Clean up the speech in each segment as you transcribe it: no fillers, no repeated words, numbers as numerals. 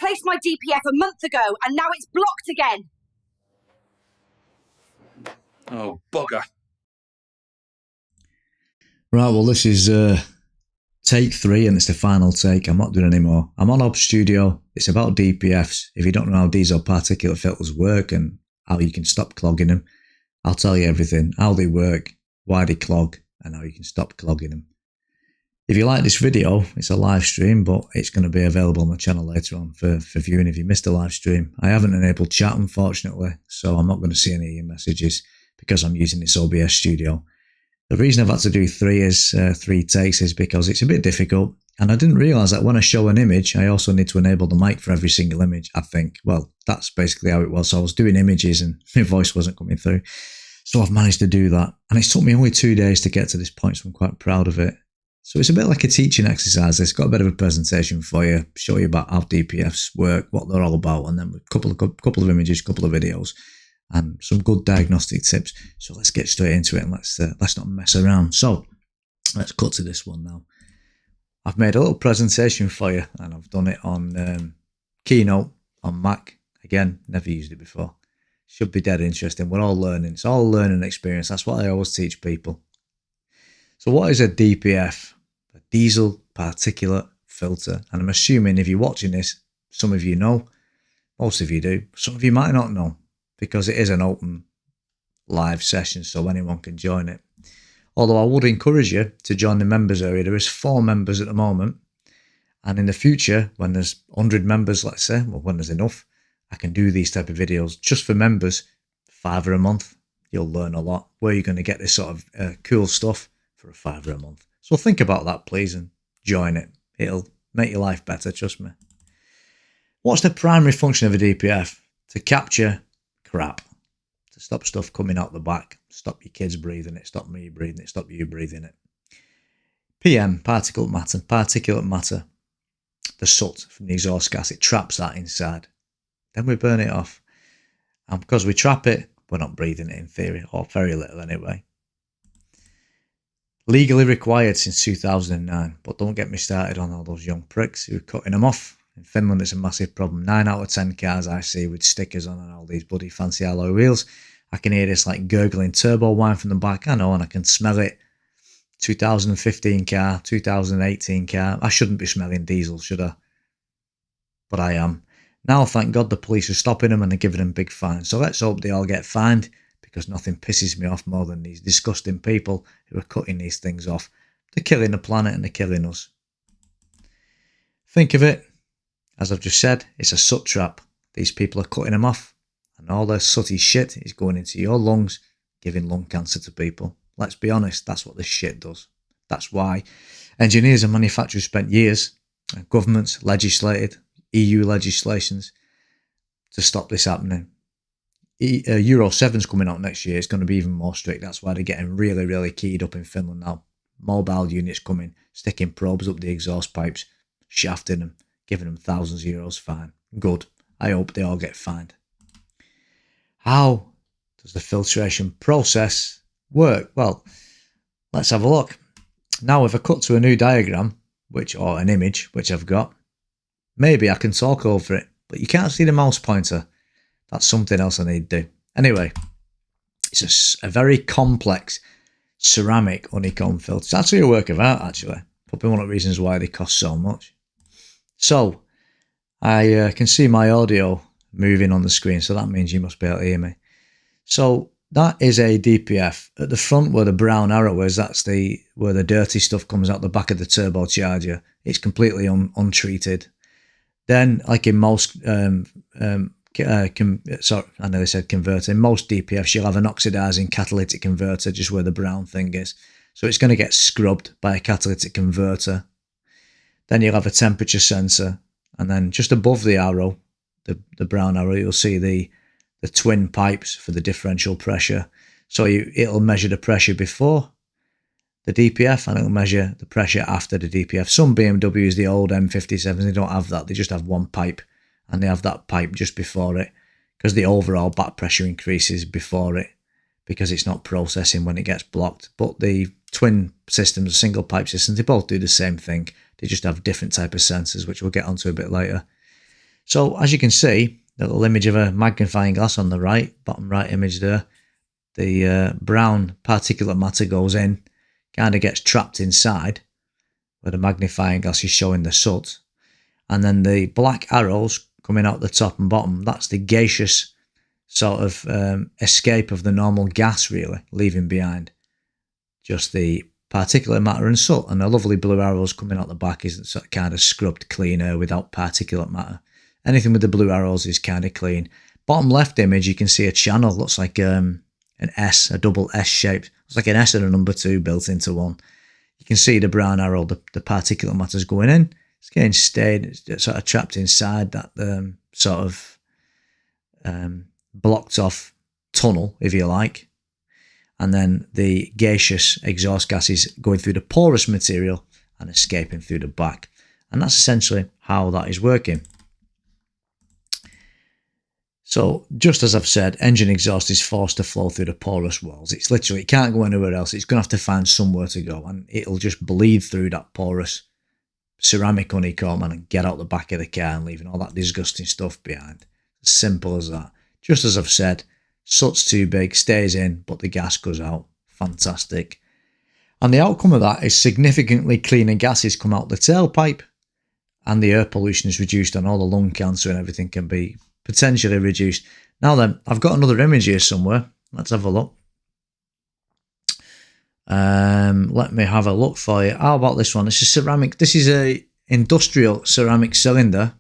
replaced my DPF a month ago and now it's blocked again. Oh, bugger. Right, well, this is take 3 and it's the final take. I'm not doing any more. I'm on Ob Studio. It's about DPFs. If you don't know how diesel particulate filters work and how you can stop clogging them, I'll tell you everything. How they work, why they clog, and how you can stop clogging them. If you like this video, it's a live stream, but it's going to be available on the channel later on for viewing if you missed the live stream. I haven't enabled chat, unfortunately, so I'm not going to see any of your messages because I'm using this OBS Studio. The reason I've had to do 3 takes is because it's a bit difficult, and I didn't realise that when I show an image, I also need to enable the mic for every single image, I think. Well, that's basically how it was. So I was doing images and my voice wasn't coming through. So I've managed to do that, and it's took me only 2 days to get to this point, so I'm quite proud of it. So it's a bit like a teaching exercise. It's got a bit of a presentation for you, show you about how DPFs work, what they're all about, and then a couple of images, couple of videos, and some good diagnostic tips. So let's get straight into it and let's not mess around. So let's cut to this one now. I've made a little presentation for you, and I've done it on Keynote on Mac. Again, never used it before. Should be dead interesting. We're all learning. It's all learning experience. That's what I always teach people. So what is a DPF? A Diesel Particulate Filter. And I'm assuming if you're watching this, some of you know, most of you do. Some of you might not know because it is an open live session, so anyone can join it. Although I would encourage you to join the members area. There is 4 members at the moment. And in the future, when there's 100 members, let's say, well, when there's enough, I can do these type of videos just for members, $5 a month. You'll learn a lot. Where you're going to get this sort of cool stuff for $5 a month. So think about that, please, and join it. It'll make your life better, trust me. What's the primary function of a DPF? To capture crap. To stop stuff coming out the back. Stop your kids breathing it. Stop me breathing it. Stop you breathing it. PM, particulate matter. The soot from the exhaust gas. It traps that inside. Then we burn it off. And because we trap it, we're not breathing it in theory, or very little anyway. Legally required since 2009, but don't get me started on all those young pricks who are cutting them off. In Finland, it's a massive problem. 9 out of 10 cars I see with stickers on and all these bloody fancy alloy wheels. I can hear this like gurgling turbo whine from the back. I know, and I can smell it. 2015 car, 2018 car. I shouldn't be smelling diesel, should I? But I am. Now, thank God the police are stopping them and they're giving them big fines. So let's hope they all get fined, because nothing pisses me off more than these disgusting people who are cutting these things off. They're killing the planet and they're killing us. Think of it, as I've just said, it's a soot trap. These people are cutting them off, and all their sooty shit is going into your lungs, giving lung cancer to people. Let's be honest, that's what this shit does. That's why engineers and manufacturers spent years, and governments legislated, EU legislations, to stop this happening. Euro 7's coming out next year. It's going to be even more strict. That's why they're getting really, really keyed up in Finland now. Mobile units coming, sticking probes up the exhaust pipes, shafting them, giving them thousands of euros fine. Good. I hope they all get fined. How does the filtration process work? Well, let's have a look. Now, if I cut to a new diagram, or an image, which I've got, maybe I can talk over it, but you can't see the mouse pointer. That's something else I need to do. Anyway, it's a very complex ceramic honeycomb filter. It's actually a work of art, actually. Probably one of the reasons why they cost so much. So, I can see my audio moving on the screen, so that means you must be able to hear me. So, that is a DPF. At the front where the brown arrow is, that's where the dirty stuff comes out the back of the turbocharger. It's completely untreated. Then, like in most, I nearly said converter. In most DPFs, you'll have an oxidizing catalytic converter just where the brown thing is. So it's going to get scrubbed by a catalytic converter. Then you'll have a temperature sensor. And then just above the arrow, the brown arrow, you'll see the twin pipes for the differential pressure. So it'll measure the pressure before the DPF, and it'll measure the pressure after the DPF. Some BMWs, the old M57s, they don't have that. They just have one pipe, and they have that pipe just before it, because the overall back pressure increases before it, because it's not processing when it gets blocked. But the twin systems, single pipe systems, they both do the same thing. They just have different type of sensors, which we'll get onto a bit later. So as you can see, the little image of a magnifying glass on the right, bottom right image there, the brown particulate matter goes in, kind of gets trapped inside, where the magnifying glass is showing the soot. And then the black arrows coming out the top and bottom, that's the gaseous sort of escape of the normal gas, really, leaving behind just the particulate matter and soot. And the lovely blue arrows coming out the back is sort of kind of scrubbed clean air without particulate matter. Anything with the blue arrows is kind of clean. Bottom left image, you can see a channel, looks like an S, a double S shape. It's like an S and a number 2 built into one. You can see the brown arrow, the particulate matter's going in. It's getting stayed, it's sort of trapped inside that sort of blocked off tunnel, if you like. And then the gaseous exhaust gas is going through the porous material and escaping through the back. And that's essentially how that is working. So just as I've said, engine exhaust is forced to flow through the porous walls. It's literally, it can't go anywhere else. It's going to have to find somewhere to go, and it'll just bleed through that porous ceramic honeycomb and get out the back of the car and leaving all that disgusting stuff behind. As simple as that. Just as I've said, soot's too big, stays in, but the gas goes out. Fantastic. And the outcome of that is significantly cleaner gases come out the tailpipe, and the air pollution is reduced, and all the lung cancer and everything can be potentially reduced. Now then, I've got another image here somewhere. Let's have a look. Let me have a look for you. How about this one? This is ceramic. This is a industrial ceramic cylinder,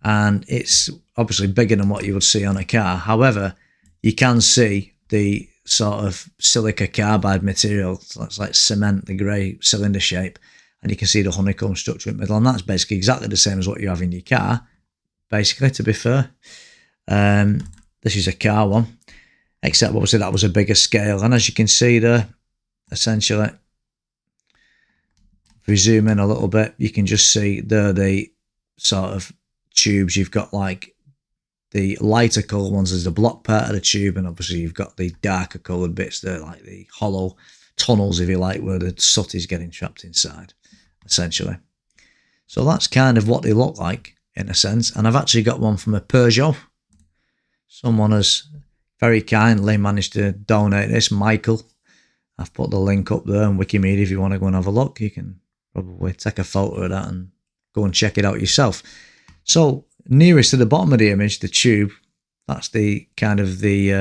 and it's obviously bigger than what you would see on a car. However, you can see the sort of silica carbide material. That's like cement, the grey cylinder shape, and you can see the honeycomb structure in the middle, and that's basically exactly the same as what you have in your car. Basically, to be fair, this is a car one, except obviously that was a bigger scale. And as you can see there, essentially, if we zoom in a little bit, you can just see there the sort of tubes. You've got like the lighter coloured ones as the block part of the tube, and obviously you've got the darker coloured bits there, like the hollow tunnels, if you like, where the soot is getting trapped inside, essentially. So that's kind of what they look like, in a sense. And I've actually got one from a Peugeot. Someone has very kindly managed to donate this, Michael. I've put the link up there on Wikimedia if you want to go and have a look. You can probably take a photo of that and go and check it out yourself. So nearest to the bottom of the image, the tube, that's the kind of the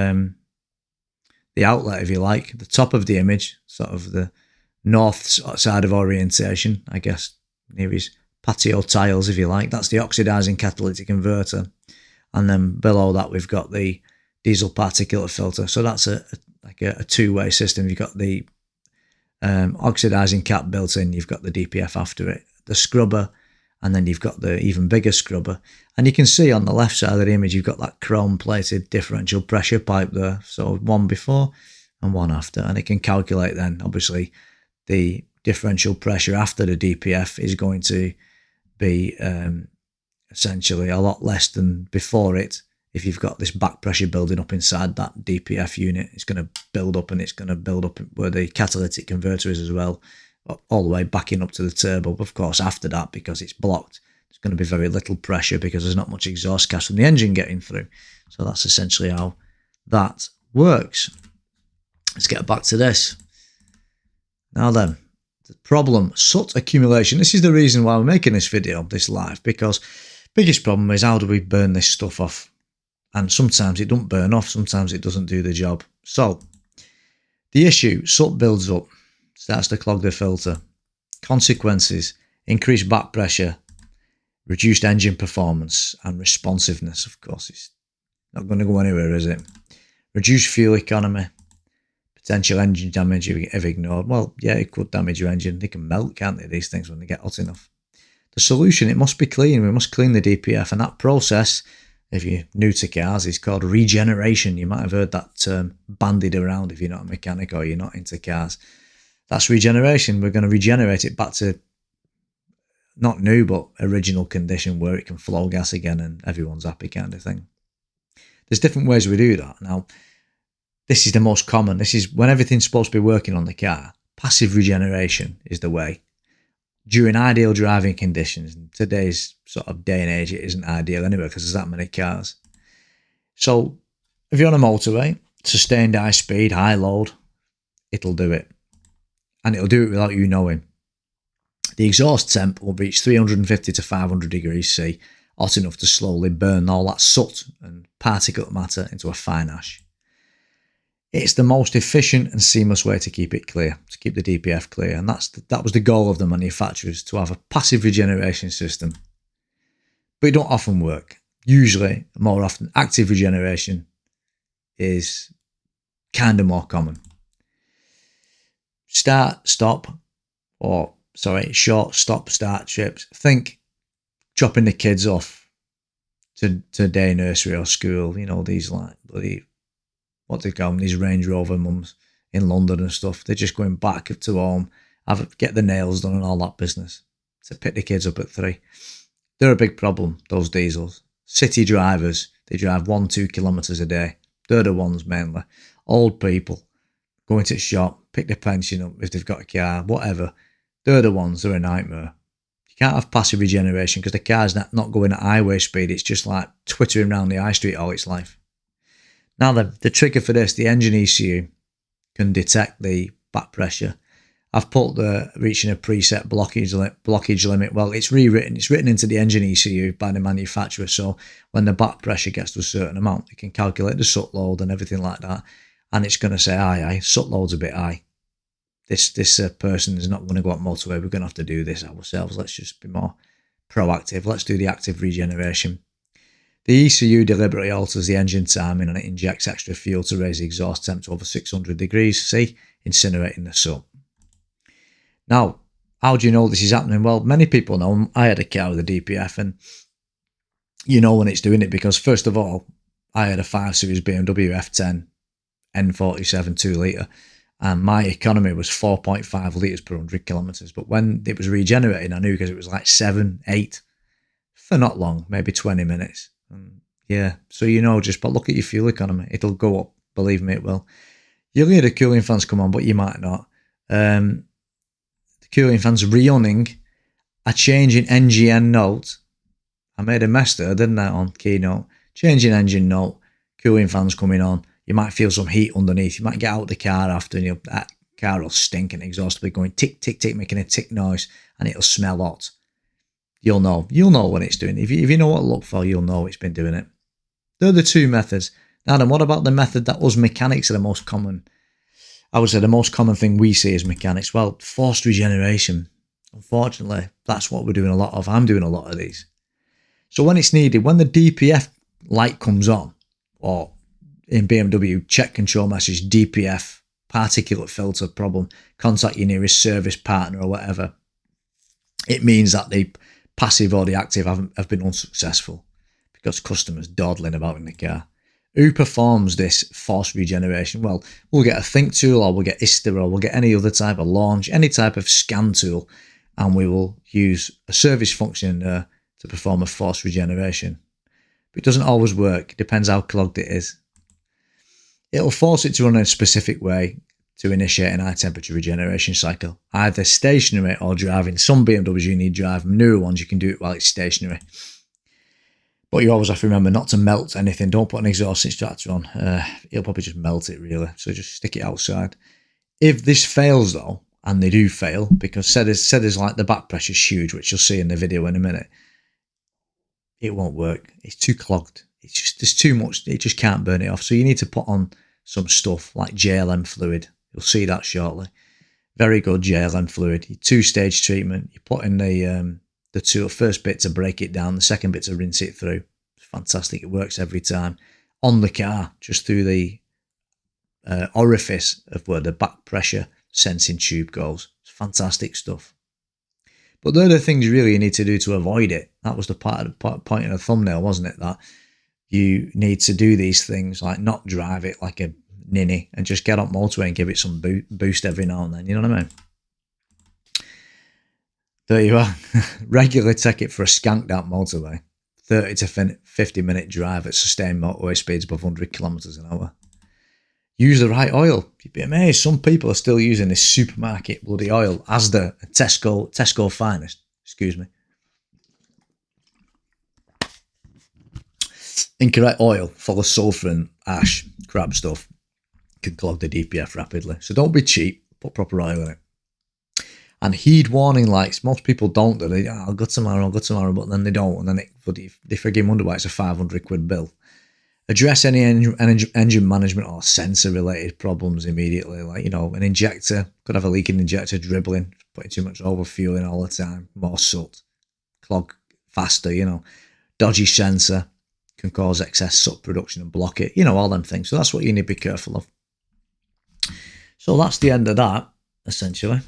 outlet, if you like. The top of the image, sort of the north side of orientation, I guess, near his patio tiles, if you like. That's the oxidizing catalytic converter. And then below that, we've got the diesel particulate filter. So that's like a two-way system. You've got the oxidizing cap built in. You've got the DPF after it, the scrubber, and then you've got the even bigger scrubber. And you can see on the left side of the image, you've got that chrome-plated differential pressure pipe there. So one before and one after. And it can calculate then, obviously, the differential pressure after the DPF is going to be essentially a lot less than before it. If you've got this back pressure building up inside that DPF unit, it's going to build up, and it's going to build up where the catalytic converter is as well, all the way backing up to the turbo. But of course, after that, because it's blocked, there's going to be very little pressure because there's not much exhaust gas from the engine getting through. So that's essentially how that works. Let's get back to this. Now then, the problem, soot accumulation. This is the reason why we're making this video, this live, because biggest problem is how do we burn this stuff off? And sometimes it don't burn off, sometimes it doesn't do the job. So the issue, soot builds up, starts to clog the filter. Consequences, increased back pressure, reduced engine performance and responsiveness, of course. It's not going to go anywhere, is it? Reduced fuel economy. Potential engine damage if ignored. Well, yeah, it could damage your engine. They can melt, can't they, these things, when they get hot enough. The solution, it must be clean. We must clean the DPF. And that process, if you're new to cars, is called regeneration. You might have heard that term bandied around if you're not a mechanic or you're not into cars. That's regeneration. We're going to regenerate it back to not new, but original condition where it can flow gas again and everyone's happy kind of thing. There's different ways we do that. Now, this is the most common. This is when everything's supposed to be working on the car. Passive regeneration is the way. during ideal driving conditions. In today's sort of day and age, it isn't ideal anyway because there's that many cars. So if you're on a motorway, sustained high speed, high load, it'll do it. And it'll do it without you knowing. The exhaust temp will reach 350 to 500 degrees C, hot enough to slowly burn all that soot and particulate matter into a fine ash. It's the most efficient and seamless way to keep it clear, to keep the DPF clear. And that was the goal of the manufacturers, to have a passive regeneration system. But it don't often work. Usually, more often, active regeneration is kind of more common. Short, stop, start trips. Think dropping the kids off to day nursery or school. You know, these like bloody, what they call them, these Range Rover mums in London and stuff. They're just going back to home, get the nails done and all that business. To pick the kids up at 3. They're a big problem, those diesels. City drivers, they drive 1-2 kilometres a day. They're the ones mainly. Old people going to the shop, pick their pension up if they've got a car, whatever. They're the ones, they're a nightmare. You can't have passive regeneration because the car's not going at highway speed. It's just like twittering around the high street all its life. Now the trigger for this, the engine ECU can detect the back pressure. I've put the reaching a preset blockage limit. Well, it's rewritten. It's written into the engine ECU by the manufacturer. So when the back pressure gets to a certain amount, it can calculate the soot load and everything like that. And it's going to say, aye, soot load's a bit high. This person is not going to go up motorway. We're going to have to do this ourselves. Let's just be more proactive. Let's do the active regeneration. The ECU deliberately alters the engine timing and it injects extra fuel to raise the exhaust temp to over 600 degrees C, incinerating the soot. Now, how do you know this is happening? Well, many people know. I had a car with a DPF, and you know when it's doing it because, first of all, I had a 5 Series BMW F10 N47 2 litre, and my economy was 4.5 litres per 100 kilometres. But when it was regenerating, I knew because it was like 7, 8 for not long, maybe 20 minutes. And yeah, so you know, but look at your fuel economy. It'll go up. Believe me, it will. You'll hear the cooling fans come on, but you might not. Cooling fans running a change in NGN note. I made a mess there, didn't I, on keynote? Change in engine note, cooling fans coming on. You might feel some heat underneath. You might get out of the car after and that car will stink and exhaust will be going tick, tick, tick, making a tick noise and it'll smell hot. You'll know when it's doing it. If you know what to look for, you'll know it's been doing it. They're the two methods. Now then, what about the method that us mechanics are the most common? I would say the most common thing we see as mechanics, well, forced regeneration. Unfortunately, that's what we're doing a lot of. I'm doing a lot of these. So when it's needed, when the DPF light comes on, or in BMW, check control message, DPF, particulate filter problem, contact your nearest service partner or whatever, it means that the passive or the active have been unsuccessful because customers dawdling about in the car. Who performs this forced regeneration? Well, we'll get a Think tool, or we'll get ISTA, or we'll get any other type of launch, any type of scan tool, and we will use a service function there to perform a forced regeneration. But it doesn't always work. It depends how clogged it is. It'll force it to run in a specific way to initiate an high temperature regeneration cycle, either stationary or driving. Some BMWs you need drive, newer ones you can do it while it's stationary. But you always have to remember not to melt anything. Don't put an exhaust extractor on. It'll probably just melt it, really. So just stick it outside. If this fails, though, and they do fail, because said is like the back pressure is huge, which you'll see in the video in a minute, it won't work. It's too clogged. There's too much. It just can't burn it off. So you need to put on some stuff like JLM fluid. You'll see that shortly. Very good JLM fluid. Two-stage treatment. You put in the first bit to break it down, the second bit to rinse it through. It's fantastic. It works every time. On the car, just through the orifice of where the back pressure sensing tube goes. It's fantastic stuff. But they're the things really you need to do to avoid it. That was the point of the thumbnail, wasn't it? That you need to do these things, like not drive it like a ninny and just get up motorway and give it some boost every now and then. You know what I mean? There you are. Regularly take it for a skanked out motorway. 30 to 50 minute drive at sustained motorway speeds above 100 kilometres an hour. use the right oil. You'd be amazed. Some people are still using this supermarket bloody oil, Asda, Tesco Finest. Excuse me. Incorrect oil, full of sulfur and ash, crap stuff, can clog the DPF rapidly. So don't be cheap. Put proper oil in it. And heed warning lights. Most people don't. They, I'll go tomorrow, but then they don't. And then they frigging wonder why it's a 500 quid bill. Address any engine management or sensor related problems immediately. Like, an injector could have a leaking injector dribbling, putting too much overfueling all the time, more soot, clog faster, dodgy sensor can cause excess soot production and block it, all them things. So that's what you need to be careful of. So that's the end of that, essentially.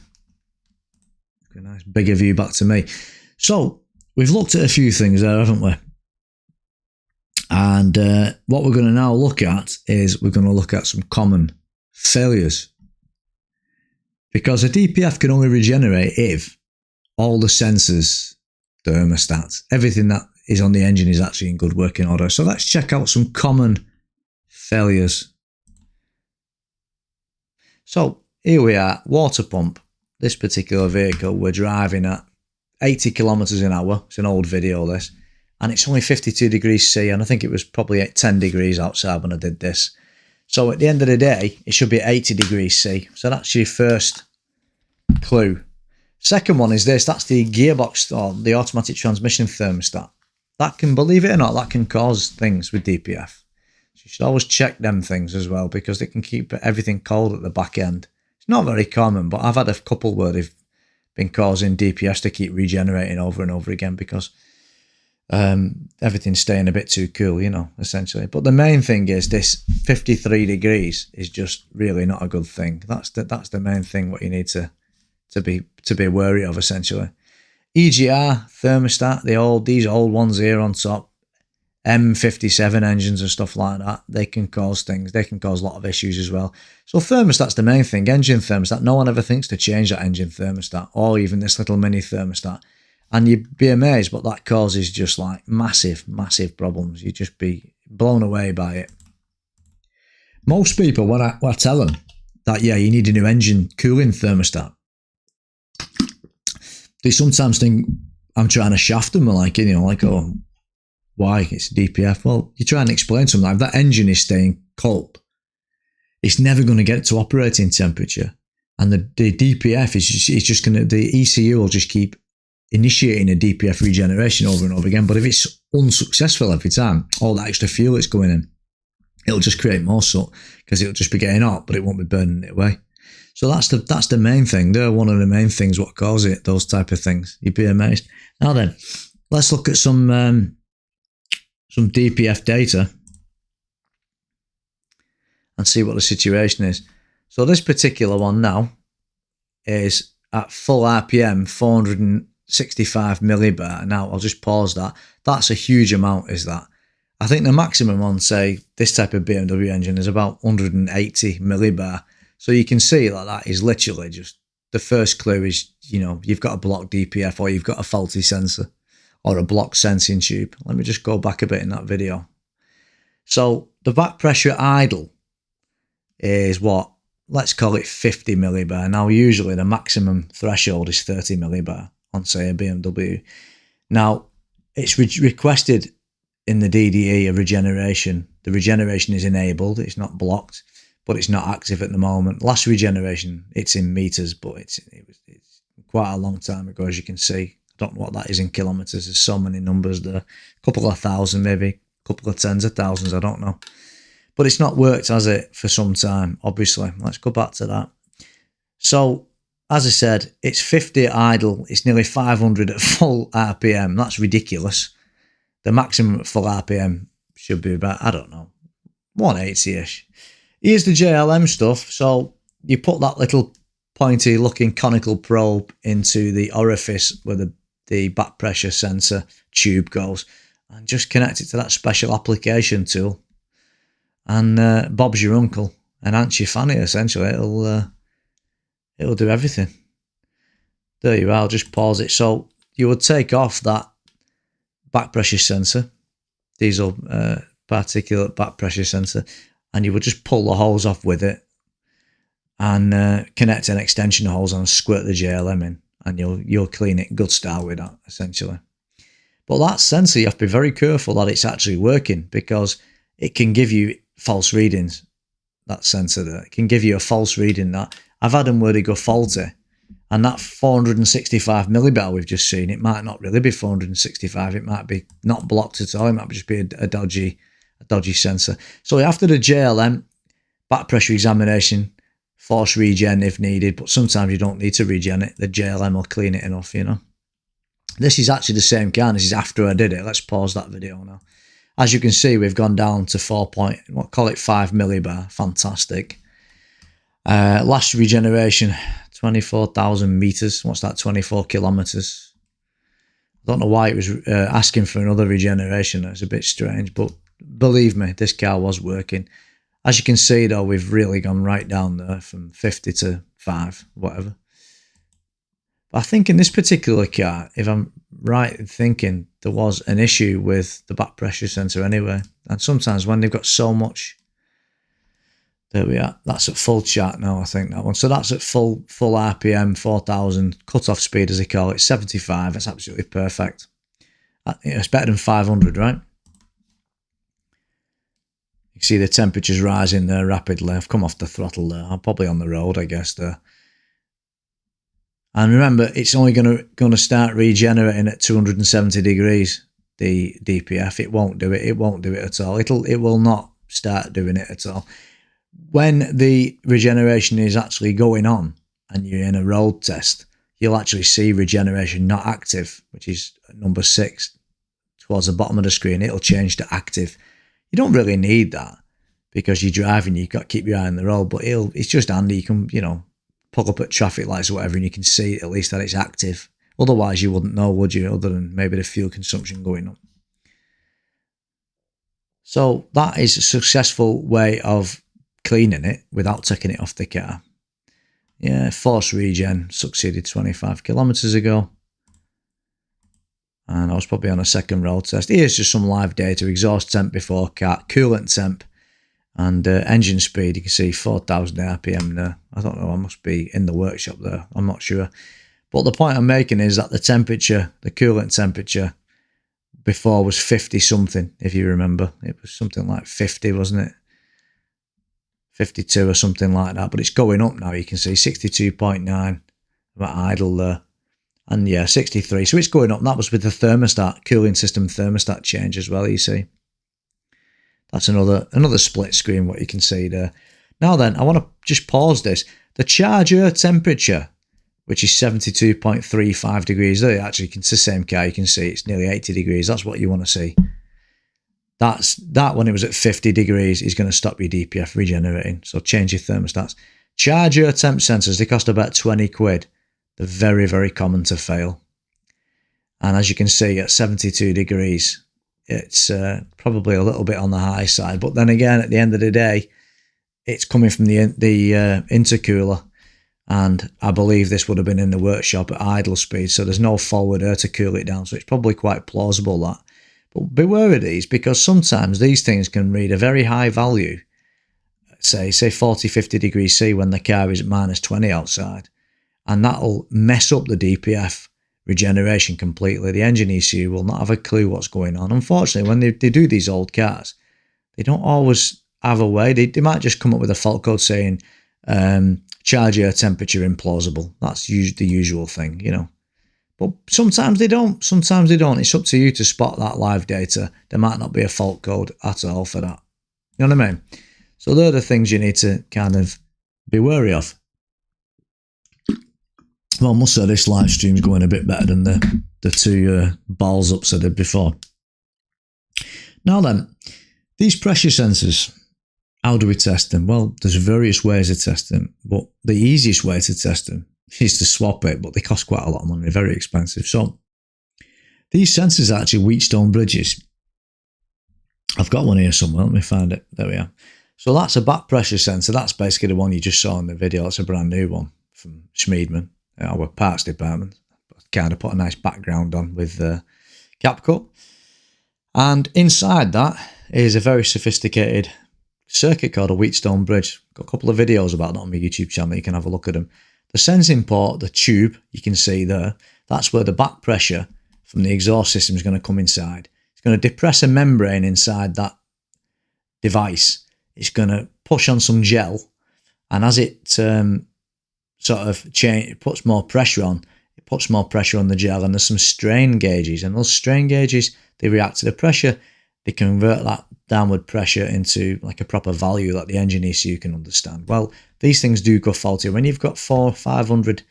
A nice bigger view back to me. So we've looked at a few things there, haven't we? And what we're going to now look at is we're going to look at some common failures. Because a DPF can only regenerate if all the sensors, thermostats, everything that is on the engine is actually in good working order. So let's check out some common failures. So here we are, water pump. This particular vehicle we're driving at 80 kilometers an hour. It's an old video, this. And it's only 52 degrees C, and I think it was probably at 10 degrees outside when I did this. So at the end of the day, it should be at 80 degrees C. So that's your first clue. Second one is this. That's the gearbox or the automatic transmission thermostat. That can, believe it or not, that can cause things with DPF. So you should always check them things as well, because it can keep everything cold at the back end. It's not very common, but I've had a couple where they've been causing DPFs to keep regenerating over and over again because everything's staying a bit too cool, essentially. But the main thing is this 53 degrees is just really not a good thing. That's the main thing what you need to be wary of, essentially. EGR thermostat, these old ones here on top, M57 engines and stuff like that, they can cause things. They can cause a lot of issues as well. So thermostat's the main thing. Engine thermostat, no one ever thinks to change that engine thermostat or even this little mini thermostat. And you'd be amazed, but that causes just like massive, massive problems. You'd just be blown away by it. Most people, when I tell them that, yeah, you need a new engine cooling thermostat, they sometimes think I'm trying to shaft them, oh, why? It's DPF. Well, you try and explain to them, like, if that engine is staying cold, it's never going to get to operating temperature. And the DPF is just going to, the ECU will just keep initiating a DPF regeneration over and over again. But if it's unsuccessful every time, all that extra fuel that's going in, it'll just create more soot because it'll just be getting hot, but it won't be burning it away. So that's the main thing. They're one of the main things what cause it, those type of things. You'd be amazed. Now then, let's look at some DPF data and see what the situation is. So this particular one now is at full RPM, 465 millibar. Now I'll just pause that. That's a huge amount, is that? I think the maximum on, say, this type of BMW engine is about 180 millibar. So you can see that is literally just, the first clue is, you've got a blocked DPF or you've got a faulty sensor or a blocked sensing tube. Let me just go back a bit in that video. So the back pressure idle is what? Let's call it 50 millibar. Now usually the maximum threshold is 30 millibar on, say, a BMW. Now it's requested in the DDE a regeneration. The regeneration is enabled, it's not blocked, but it's not active at the moment. Last regeneration, it's in meters, but it's quite a long time ago, as you can see. I don't know what that is in kilometers. There's so many numbers there. A couple of thousand, maybe a couple of tens of thousands, I don't know. But it's not worked, has it, for some time, obviously. Let's go back to that. So, as I said, it's 50 at idle. It's nearly 500 at full RPM. That's ridiculous. The maximum at full RPM should be about, 180-ish. Here's the JLM stuff. So you put that little pointy looking conical probe into the orifice where the back pressure sensor tube goes and just connect it to that special application tool. And Bob's your uncle and Aunt's your fanny, essentially. It'll do everything. There you are. I'll just pause it. So you would take off that back pressure sensor, diesel particulate back pressure sensor, and you would just pull the hose off with it and connect an extension hose and squirt the JLM in, and you'll clean it good style with that, essentially. But that sensor, you have to be very careful that it's actually working, because it can give you false readings. That sensor there, it can give you a false reading. That I've had them where they go faulty, and that 465 millibar we've just seen, it might not really be 465. It might be not blocked at all. It might just be a dodgy sensor. So after the JLM, back pressure examination, force regen if needed, but sometimes you don't need to regen it. The JLM will clean it enough, you know. This is actually the same car. This is after I did it. Let's pause that video now. As you can see, we've gone down to 5 millibar. Fantastic. Last regeneration, 24,000 meters. What's that? 24 kilometers. I don't know why it was asking for another regeneration. It's a bit strange, but believe me, this car was working. As you can see, though, we've really gone right down there from 50 to 5, whatever. But I think in this particular car, if I'm right in thinking, there was an issue with the back pressure sensor anyway. And sometimes when they've got so much, there we are. That's at full chart now, I think, that one. So that's at full RPM, 4,000, cut-off speed, as they call it, 75. That's absolutely perfect. It's better than 500, right? You see the temperature's rising there rapidly. I've come off the throttle there. I'm probably on the road, I guess, there. And remember, it's only going to start regenerating at 270 degrees, the DPF. It won't do it. It won't do it at all. It will not start doing it at all. When the regeneration is actually going on and you're in a road test, you'll actually see regeneration not active, which is number 6 towards the bottom of the screen. It'll change to active. You don't really need that because you're driving. You've got to keep your eye on the road, but it's just handy. You can, you know, pull up at traffic lights or whatever, and you can see at least that it's active. Otherwise, you wouldn't know, would you? Other than maybe the fuel consumption going up. So that is a successful way of cleaning it without taking it off the car. Yeah, force regen succeeded 25 kilometers ago. And I was probably on a second road test. Here's just some live data: exhaust temp before cat, coolant temp, and engine speed. You can see 4,000 RPM there. I don't know, I must be in the workshop there. I'm not sure. But the point I'm making is that the temperature, the coolant temperature, before was 50 something, if you remember. It was something like 50, wasn't it? 52 or something like that. But it's going up now. You can see 62.9 about idle there. And yeah, 63. So it's going up. And that was with the thermostat, cooling system thermostat change as well, you see. That's another split screen, what you can see there. Now then, I want to just pause this. The charger temperature, which is 72.35 degrees. There, actually, it's the same car. You can see it's nearly 80 degrees. That's what you want to see. That when it was at 50 degrees is going to stop your DPF regenerating. So change your thermostats. Charger temp sensors, they cost about 20 quid. They're very, very common to fail. And as you can see, at 72 degrees, it's probably a little bit on the high side. But then again, at the end of the day, it's coming from the intercooler. And I believe this would have been in the workshop at idle speed. So there's no forward air to cool it down. So it's probably quite plausible that. But beware of these, because sometimes these things can read a very high value. Say 40, 50 degrees C when the car is at minus 20 outside. And that'll mess up the DPF regeneration completely. The engine ECU will not have a clue what's going on. Unfortunately, when they do these old cars, they don't always have a way. They might just come up with a fault code saying charge air temperature implausible. That's the usual thing, you know. But sometimes they don't. Sometimes they don't. It's up to you to spot that live data. There might not be a fault code at all for that. You know what I mean? So they're the things you need to kind of be wary of. Well, I must say this live stream's going a bit better than the two balls ups I did before. Now then, these pressure sensors, how do we test them? Well, there's various ways to test them, but the easiest way to test them is to swap it, but they cost quite a lot of money, they're very expensive. So these sensors are actually Wheatstone bridges. I've got one here somewhere, let me find it. There we are. So that's a back pressure sensor. That's basically the one you just saw in the video. That's a brand new one from Schmiedman, our parts department. Kind of put a nice background on with cap cut. And inside that is a very sophisticated circuit called a Wheatstone bridge. Got a couple of videos about that on my YouTube channel. You can have a look at them. The sensing port, the tube, you can see there, that's where the back pressure from the exhaust system is going to come inside. It's going to depress a membrane inside that device. It's going to push on some gel, and as it it puts more pressure on, it puts more pressure on the gel, and there's some strain gauges, and those strain gauges, they react to the pressure, they convert that downward pressure into like a proper value that the engineer so you can understand. Well, these things do go faulty. When you've got 400 or 500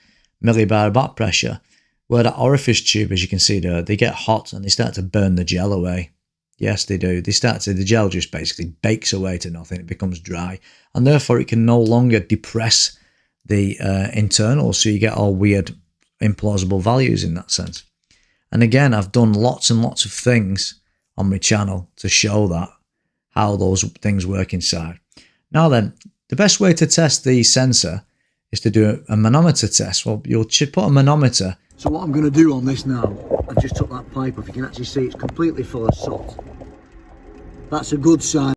millibar back pressure, where that orifice tube, as you can see there, they get hot and they start to burn the gel away. Yes, they do. The gel just basically bakes away to nothing. It becomes dry, and therefore it can no longer depress the internals, so you get all weird, implausible values in that sense. And again, I've done lots and lots of things on my channel to show that, how those things work inside. Now then, the best way to test the sensor is to do a manometer test. Well, you'll put a manometer. So what I'm going to do on this now, I've just took that pipe off. You can actually see it's completely full of soot. That's a good sign.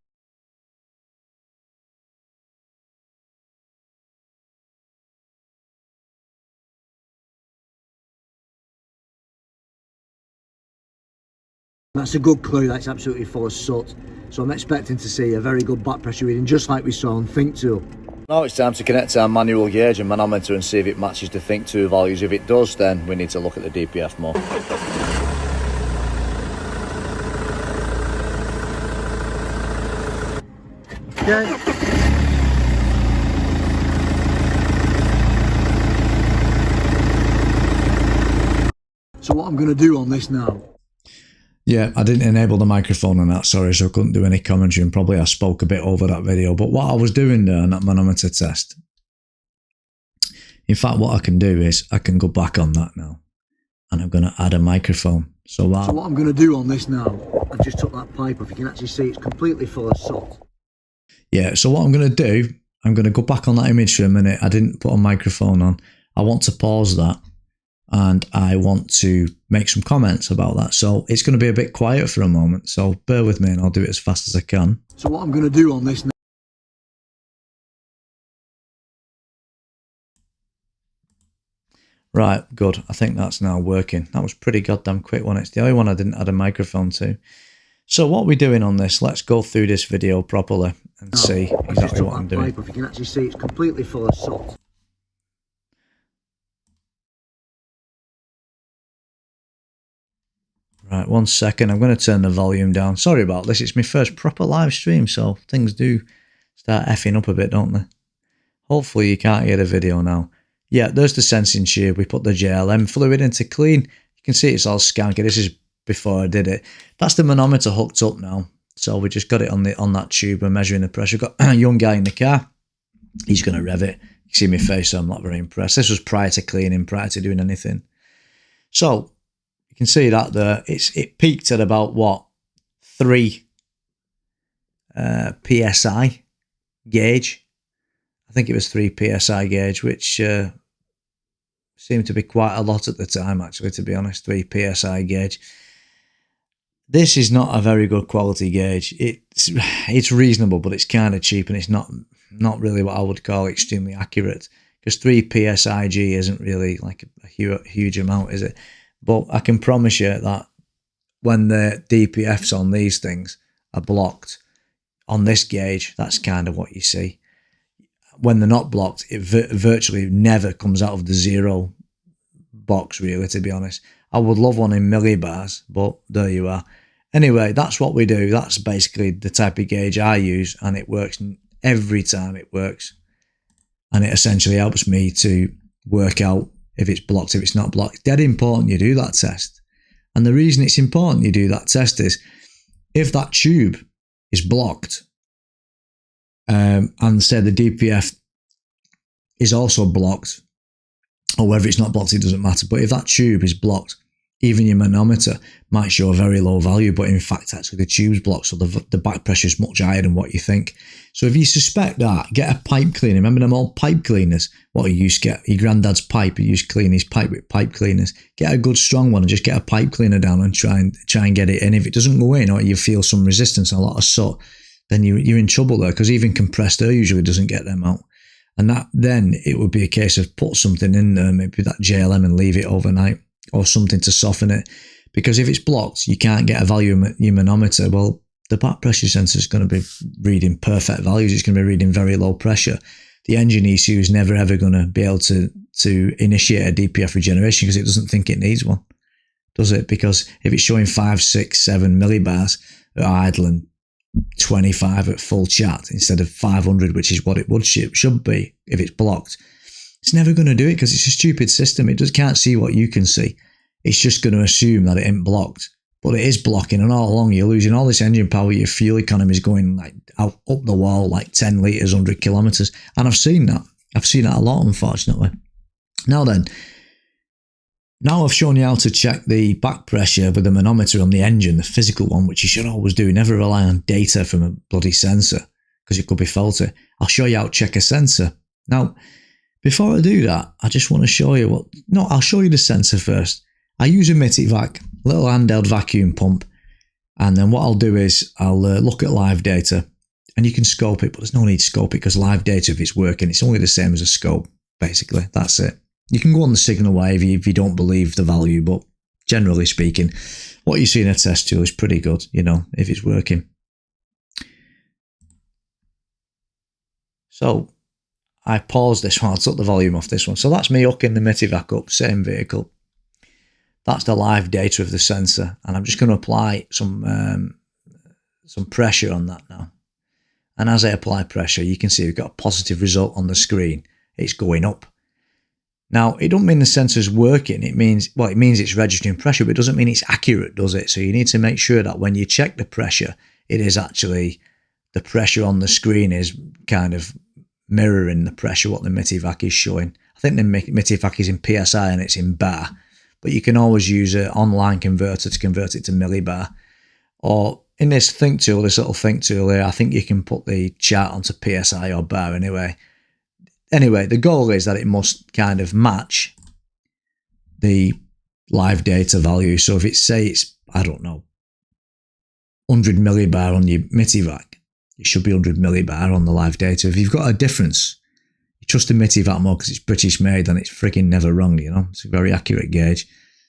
That's a good clue, that's absolutely full of soot. So I'm expecting to see a very good back pressure reading, just like we saw on Think Tool. Now it's time to connect our manual gauge and manometer and see if it matches the Think 2 values. If it does, then we need to look at the DPF more. Okay. So what I'm going to do on this now. Yeah, I didn't enable the microphone on that, sorry, so I couldn't do any commentary, and probably I spoke a bit over that video. But what I was doing there on that manometer test, in fact, what I can do is I can go back on that now, and I'm going to add a microphone. So what I'm going to do on this now, I've just took that pipe off. You can actually see it's completely full of soot. Yeah, so what I'm going to do, I'm going to go back on that image for a minute. I didn't put a microphone on. I want to pause that, and I want to make some comments about that. So it's going to be a bit quiet for a moment, so bear with me and I'll do it as fast as I can. So what I'm going to do on this now. Right, good. I think that's now working. That was pretty goddamn quick one. It's the only one I didn't add a microphone to. So what we're doing on this, let's go through this video properly and see exactly what I'm doing. You can actually see it's completely full of soot. Right, 1 second. I'm going to turn the volume down. Sorry about this. It's my first proper live stream, so things do start effing up a bit, don't they? Hopefully you can't hear the video now. Yeah, there's the sensing tube. We put the JLM fluid into clean. You can see it's all skanky. This is before I did it. That's the manometer hooked up now. So we just got it on that tube. We're measuring the pressure. Got a young guy in the car. He's going to rev it. You can see my face, so I'm not very impressed. This was prior to cleaning, prior to doing anything. So you can see that there. It peaked at about what, 3 psi gauge. I think it was 3 psi gauge, which seemed to be quite a lot at the time, actually, to be honest. 3 psi gauge. This is not a very good quality gauge. It's reasonable, but it's kind of cheap, and it's not really what I would call extremely accurate, because 3 psig isn't really like a huge amount, is it? But I can promise you that when the DPFs on these things are blocked on this gauge, that's kind of what you see. When they're not blocked, it virtually never comes out of the zero box, really, to be honest. I would love one in millibars, but there you are. Anyway, that's what we do. That's basically the type of gauge I use, and it works every time. It works, and it essentially helps me to work out if it's blocked, if it's not blocked. It's dead important you do that test. And the reason it's important you do that test is if that tube is blocked, and say the DPF is also blocked, or whether it's not blocked, it doesn't matter. But if that tube is blocked, even your manometer might show a very low value, but in fact, actually the tube's blocked, so the back pressure is much higher than what you think. So if you suspect that, get a pipe cleaner. Remember them old pipe cleaners? What you used to get your granddad's pipe, you used to clean his pipe with pipe cleaners. Get a good strong one and just get a pipe cleaner down and try and get it in. If it doesn't go in, or you feel some resistance, a lot of soot, then you're in trouble there, because even compressed air usually doesn't get them out. And that then it would be a case of put something in there, maybe that JLM, and leave it overnight, or something to soften it. Because if it's blocked, you can't get a value in your manometer. Well, the back pressure sensor is going to be reading perfect values. It's going to be reading very low pressure. The engine ECU is never ever going to be able to initiate a DPF regeneration, because it doesn't think it needs one, does it? Because if it's showing 5, 6, 7 millibars at idle and 25 at full chat instead of 500, which is what it should be if it's blocked, it's never going to do it, because it's a stupid system. It just can't see what you can see. It's just going to assume that it ain't blocked, but it is blocking, and all along you're losing all this engine power. Your fuel economy is going like out up the wall, like 10 litres, 100 kilometres. And I've seen that a lot, unfortunately. Now I've shown you how to check the back pressure with the manometer on the engine, the physical one, which you should always do. Never rely on data from a bloody sensor, because it could be faulty. I'll show you how to check a sensor. Now, before I do that, I just want to show you I'll show you the sensor first. I use a Mityvac, little handheld vacuum pump, and then what I'll do is I'll look at live data, and you can scope it, but there's no need to scope it, because live data, if it's working, it's only the same as a scope, basically. That's it. You can go on the signal wave if you don't believe the value, but generally speaking, what you see in a test tool is pretty good, if it's working. So I paused this one, I took the volume off this one. So that's me hooking the Mityvac up, same vehicle. That's the live data of the sensor, and I'm just going to apply some pressure on that now. And as I apply pressure, you can see we've got a positive result on the screen. It's going up. Now, it doesn't mean the sensor's working. It means it's registering pressure, but it doesn't mean it's accurate, does it? So you need to make sure that when you check the pressure, it is actually, the pressure on the screen is kind of mirroring the pressure what the Mityvac is showing. I think the Mityvac is in PSI and it's in bar, but you can always use an online converter to convert it to millibar. Or in this think tool, this little think tool here, I think you can put the chart onto PSI or bar anyway. Anyway, the goal is that it must kind of match the live data value. So if it's, I don't know, 100 millibar on your Mityvac, it should be 100 millibar on the live data. If you've got a difference, you trust the Mityvac more because it's British made, then it's freaking never wrong, It's a very accurate gauge.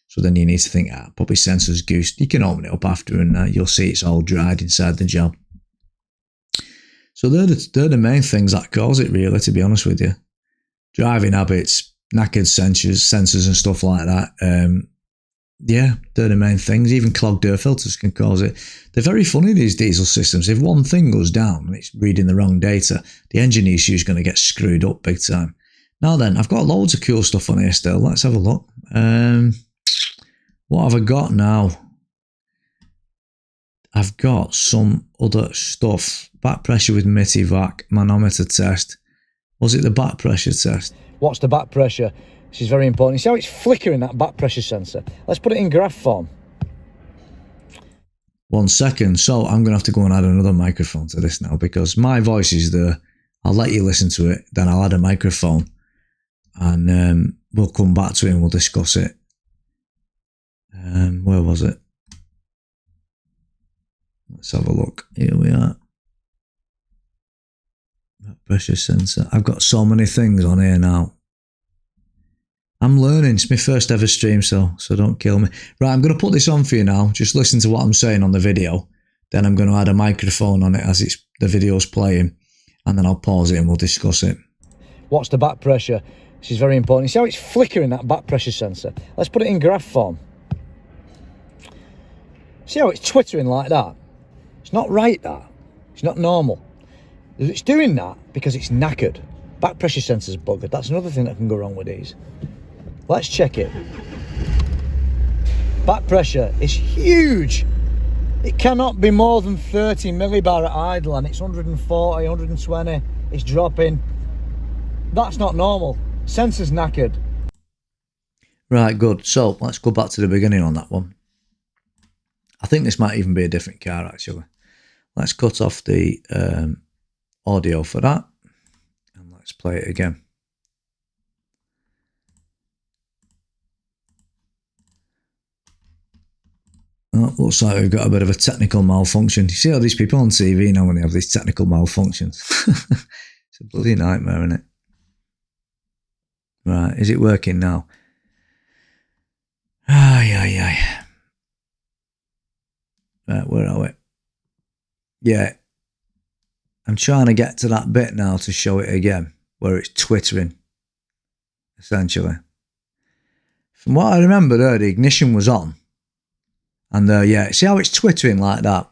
So then you need to think, probably sensor's goosed. You can open it up after and you'll see it's all dried inside the job. So they're the main things that cause it, really, to be honest with you. Driving habits, knackered sensors and stuff like that. Yeah, they're the main things. Even clogged air filters can cause it. They're very funny, these diesel systems. If one thing goes down and it's reading the wrong data, the engine ECU is going to get screwed up big time. Now then, I've got loads of cool stuff on here still. Let's have a look. What have I got now? I've got some other stuff. Back pressure with Mityvac, manometer test. Was it the back pressure test? What's the back pressure? This is very important. You see how it's flickering, that back pressure sensor? Let's put it in graph form. 1 second. So I'm going to have to go and add another microphone to this now, because my voice is there. I'll let you listen to it. Then I'll add a microphone and we'll come back to it and we'll discuss it. Where was it? Let's have a look. Here we are. Pressure sensor. I've got so many things on here now. I'm learning. It's my first ever stream, so don't kill me. Right, I'm going to put this on for you now. Just listen to what I'm saying on the video. Then I'm going to add a microphone on it as the video's playing. And then I'll pause it and we'll discuss it. What's the back pressure? This is very important. You see how it's flickering, that back pressure sensor? Let's put it in graph form. See how it's twittering like that? It's not right, that. It's not normal. It's doing that because it's knackered. Back pressure sensor's buggered. That's another thing that can go wrong with these. Let's check it. Back pressure is huge. It cannot be more than 30 millibar at idle, and it's 140, 120. It's dropping. That's not normal. Sensor's knackered. Right, good. So let's go back to the beginning on that one. I think this might even be a different car, actually. Let's cut off the audio for that and let's play it again. Well, looks like we've got a bit of a technical malfunction. You see all these people on TV now when they have these technical malfunctions. It's a bloody nightmare, isn't it? Right, is it working now? Right, where are we? Yeah. I'm trying to get to that bit now to show it again, where it's twittering, essentially. From what I remember there, the ignition was on. And yeah, see how it's twittering like that?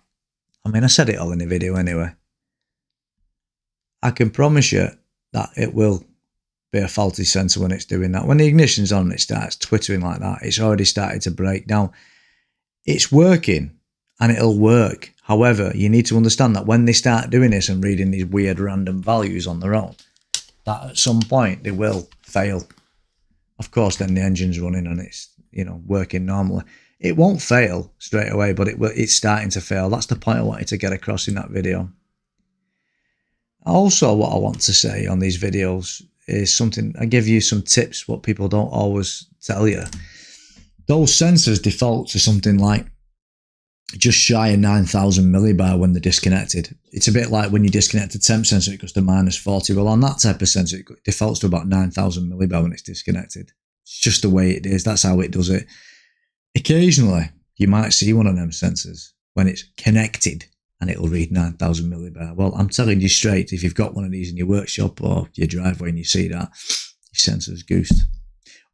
I mean, I said it all in the video anyway. I can promise you that it will be a faulty sensor when it's doing that. When the ignition's on and it starts twittering like that, it's already started to break down. It's working and it'll work. However, you need to understand that when they start doing this and reading these weird random values on their own, that at some point they will fail. Of course, then the engine's running and it's, you know, working normally. It won't fail straight away, but it's starting to fail. That's the point I wanted to get across in that video. Also, what I want to say on these videos is something, I give you some tips, what people don't always tell you. Those sensors default to something like just shy of 9,000 millibar when they're disconnected. It's a bit like when you disconnect a temp sensor, it goes to -40. Well, on that type of sensor, it defaults to about 9,000 millibar when it's disconnected. It's just the way it is. That's how it does it. Occasionally, you might see one of them sensors when it's connected and it'll read 9,000 millibar. Well, I'm telling you straight, if you've got one of these in your workshop or your driveway and you see that, your sensor's goosed.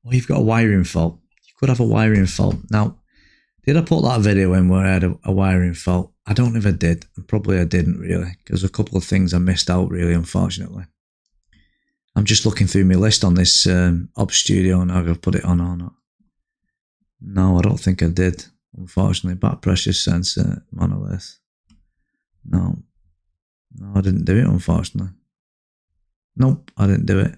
Or you've got a wiring fault. You could have a wiring fault. Now, did I put that video in where I had a wiring fault? I don't know if I did, and probably I didn't really, because a couple of things I missed out really, unfortunately. I'm just looking through my list on this Ob Studio now if I've put it on or not. No, I don't think I did, unfortunately. Backpressure sensor, monolith. No, I didn't do it, unfortunately. Nope, I didn't do it.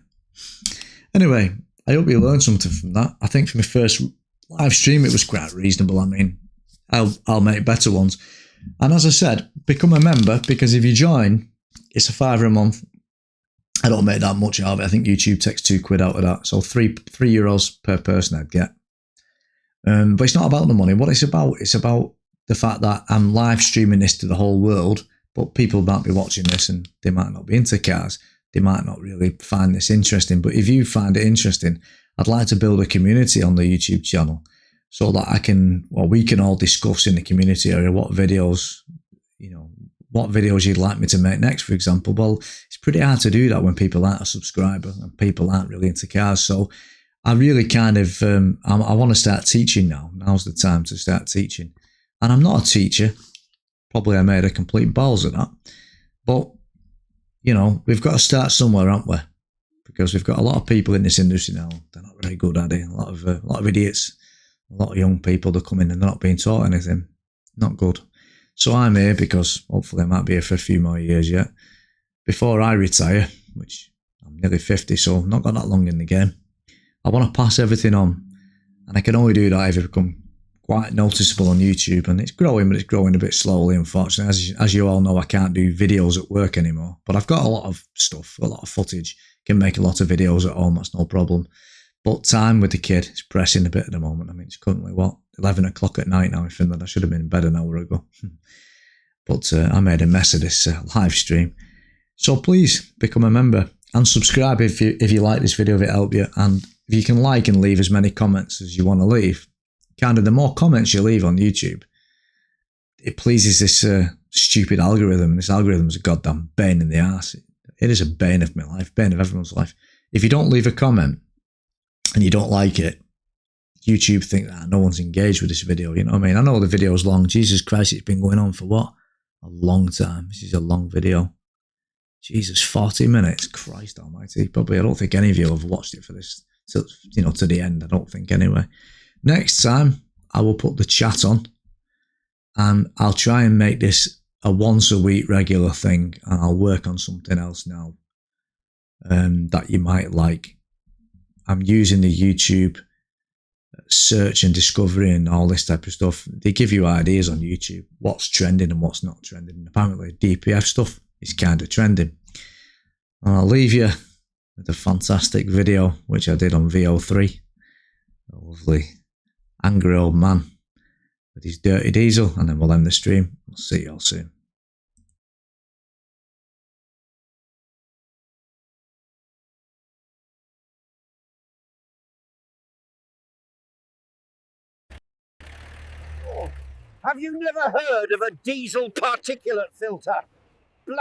Anyway, I hope you learned something from that. I think for my first live stream, it was quite reasonable. I mean, I'll make better ones. And as I said, become a member, because if you join, it's a £5 a month. I don't make that much out of it. I think YouTube takes £2 out of that. So €3 per person I'd get. But it's not about the money. What it's about the fact that I'm live streaming this to the whole world, but people might be watching this and they might not be into cars. They might not really find this interesting. But if you find it interesting, I'd like to build a community on the YouTube channel so that we can all discuss in the community area what videos you'd like me to make next, for example. Well, it's pretty hard to do that when people aren't a subscriber and people aren't really into cars. So I really kind of, I want to start teaching now. Now's the time to start teaching. And I'm not a teacher. Probably I made a complete balls of that. But, you know, we've got to start somewhere, haven't we? Because we've got a lot of people in this industry now. They're not very good at it. A lot of idiots, a lot of young people that come in and they're not being taught anything. Not good. So I'm here because hopefully I might be here for a few more years yet. Before I retire, which I'm nearly 50, so I've not got that long in the game. I want to pass everything on. And I can only do that if I become quite noticeable on YouTube. And it's growing, but it's growing a bit slowly, unfortunately. As you all know, I can't do videos at work anymore. But I've got a lot of stuff, a lot of footage. Can make a lot of videos at home, that's no problem. But time with the kid is pressing a bit at the moment. I mean, it's currently, 11 o'clock at night now in Finland. I should have been in bed an hour ago. But I made a mess of this live stream. So please become a member and subscribe if you like this video, if it helped you. And if you can like and leave as many comments as you want to leave, kind of the more comments you leave on YouTube, it pleases this stupid algorithm. This algorithm is a goddamn bane in the arse. It is a bane of my life, bane of everyone's life. If you don't leave a comment and you don't like it, YouTube think that no one's engaged with this video. You know what I mean? I know the video's long. Jesus Christ, it's been going on for what? A long time. This is a long video. Jesus, 40 minutes. Christ almighty. Probably, I don't think any of you have watched it for this, to the end. I don't think anyway. Next time, I will put the chat on and I'll try and make this a once a week regular thing, and I'll work on something else now that you might like. I'm using the YouTube search and discovery and all this type of stuff. They give you ideas on YouTube, what's trending and what's not trending. And apparently DPF stuff is kind of trending. And I'll leave you with a fantastic video, which I did on VO3. A lovely angry old man with his dirty diesel, and then we'll end the stream. We'll see you all soon. Have you never heard of a diesel particulate filter? Blood